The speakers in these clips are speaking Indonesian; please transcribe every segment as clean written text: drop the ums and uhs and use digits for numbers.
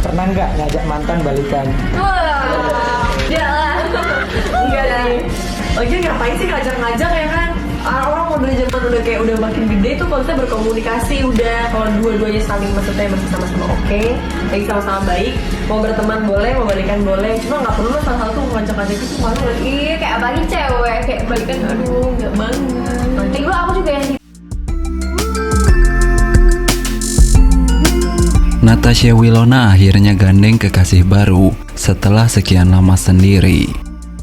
Pernah nggak ngajak mantan balikan? Wah, jangan. Enggak sih. Lagian ngapain sih ngajak-ngajak ya kan? Orang udah zaman udah kayak udah makin gede tuh kalau kita berkomunikasi udah kalau dua-duanya saling maksudnya masih sama-sama oke, lagi sama-sama baik, mau berteman boleh, mau balikan boleh, cuma nggak perlu lah salah satu ngajak-ngajak itu malu lagi. Iya, kayak apalagi cewek kayak balikan, aduh nggak banget. Nanti dulu aku juga yang Natasha Wilona akhirnya gandeng kekasih baru setelah sekian lama sendiri.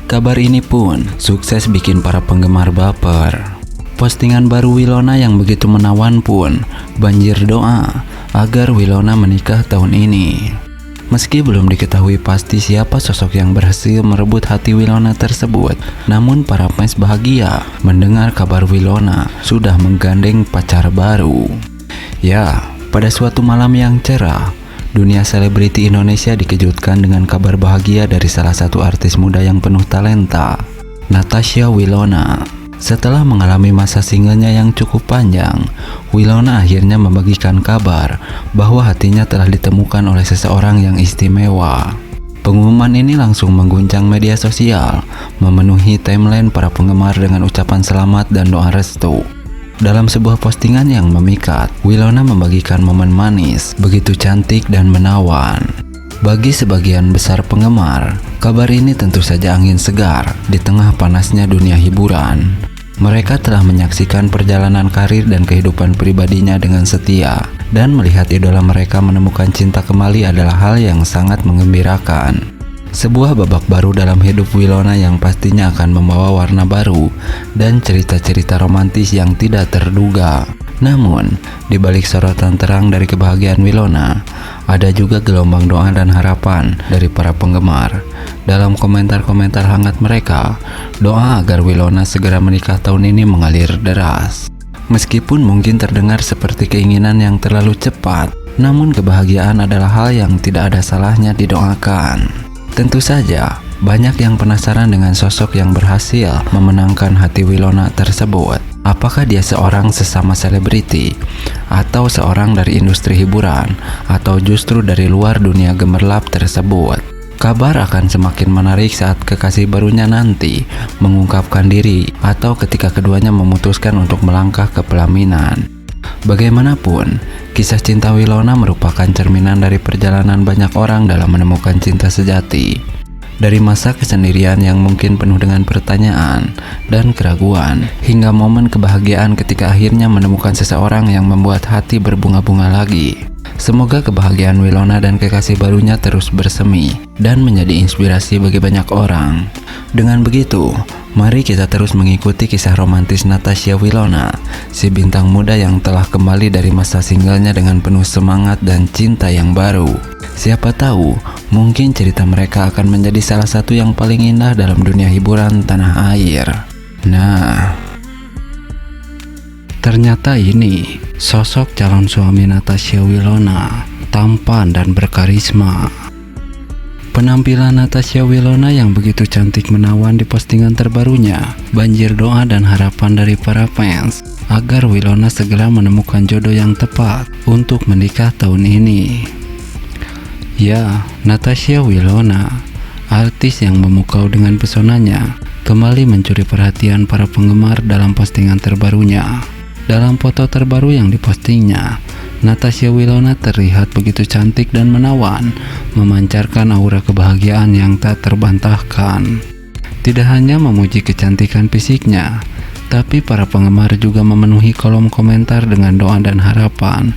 Kabar ini pun sukses bikin para penggemar baper. Postingan baru Wilona yang begitu menawan pun banjir doa agar Wilona menikah tahun ini. Meski belum diketahui pasti siapa sosok yang berhasil merebut hati Wilona tersebut, namun para fans bahagia mendengar kabar Wilona sudah menggandeng pacar baru. Ya, pada suatu malam yang cerah, dunia selebriti Indonesia dikejutkan dengan kabar bahagia dari salah satu artis muda yang penuh talenta, Natasha Wilona. Setelah mengalami masa singlenya yang cukup panjang, Wilona akhirnya membagikan kabar bahwa hatinya telah ditemukan oleh seseorang yang istimewa. Pengumuman ini langsung mengguncang media sosial, memenuhi timeline para penggemar dengan ucapan selamat dan doa restu. Dalam sebuah postingan yang memikat, Wilona membagikan momen manis, begitu cantik dan menawan. Bagi sebagian besar penggemar, kabar ini tentu saja angin segar di tengah panasnya dunia hiburan. Mereka telah menyaksikan perjalanan karir dan kehidupan pribadinya dengan setia, dan melihat idola mereka menemukan cinta kembali adalah hal yang sangat menggembirakan. Sebuah babak baru dalam hidup Wilona yang pastinya akan membawa warna baru dan cerita-cerita romantis yang tidak terduga. Namun, di balik sorotan terang dari kebahagiaan Wilona, ada juga gelombang doa dan harapan dari para penggemar. Dalam komentar-komentar hangat mereka, doa agar Wilona segera menikah tahun ini mengalir deras. Meskipun mungkin terdengar seperti keinginan yang terlalu cepat, namun kebahagiaan adalah hal yang tidak ada salahnya didoakan. Tentu saja, banyak yang penasaran dengan sosok yang berhasil memenangkan hati Wilona tersebut. Apakah dia seorang sesama selebriti, atau seorang dari industri hiburan, atau justru dari luar dunia gemerlap tersebut? Kabar akan semakin menarik saat kekasih barunya nanti mengungkapkan diri, atau ketika keduanya memutuskan untuk melangkah ke pelaminan. Bagaimanapun, kisah cinta Wilona merupakan cerminan dari perjalanan banyak orang dalam menemukan cinta sejati. Dari masa kesendirian yang mungkin penuh dengan pertanyaan dan keraguan, hingga momen kebahagiaan ketika akhirnya menemukan seseorang yang membuat hati berbunga-bunga lagi. Semoga kebahagiaan Wilona dan kekasih barunya terus bersemi dan menjadi inspirasi bagi banyak orang. Dengan begitu, mari kita terus mengikuti kisah romantis Natasha Wilona, si bintang muda yang telah kembali dari masa singlenya dengan penuh semangat dan cinta yang baru. Siapa tahu, mungkin cerita mereka akan menjadi salah satu yang paling indah dalam dunia hiburan tanah air. Nah, ternyata ini sosok calon suami Natasha Wilona, tampan dan berkarisma. Penampilan Natasha Wilona yang begitu cantik menawan di postingan terbarunya banjir doa dan harapan dari para fans agar Wilona segera menemukan jodoh yang tepat untuk menikah tahun ini. Ya, Natasha Wilona, artis yang memukau dengan pesonanya, kembali mencuri perhatian para penggemar dalam postingan terbarunya. Dalam foto terbaru yang dipostingnya, Natasha Wilona terlihat begitu cantik dan menawan, memancarkan aura kebahagiaan yang tak terbantahkan. Tidak hanya memuji kecantikan fisiknya, tapi para penggemar juga memenuhi kolom komentar dengan doa dan harapan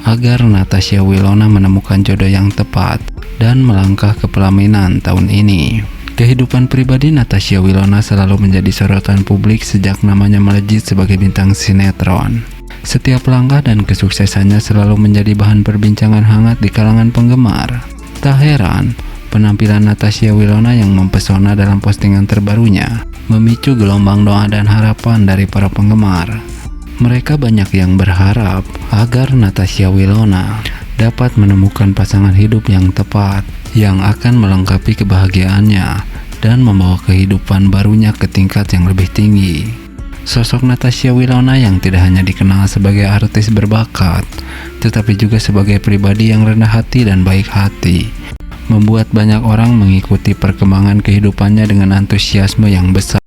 agar Natasha Wilona menemukan jodoh yang tepat dan melangkah ke pelaminan tahun ini. Kehidupan pribadi Natasha Wilona selalu menjadi sorotan publik sejak namanya melejit sebagai bintang sinetron. Setiap langkah dan kesuksesannya selalu menjadi bahan perbincangan hangat di kalangan penggemar. Tak heran, penampilan Natasha Wilona yang mempesona dalam postingan terbarunya memicu gelombang doa dan harapan dari para penggemar. Mereka banyak yang berharap agar Natasha Wilona dapat menemukan pasangan hidup yang tepat, yang akan melengkapi kebahagiaannya dan membawa kehidupan barunya ke tingkat yang lebih tinggi. Sosok Natasha Wilona yang tidak hanya dikenal sebagai artis berbakat, tetapi juga sebagai pribadi yang rendah hati dan baik hati, membuat banyak orang mengikuti perkembangan kehidupannya dengan antusiasme yang besar.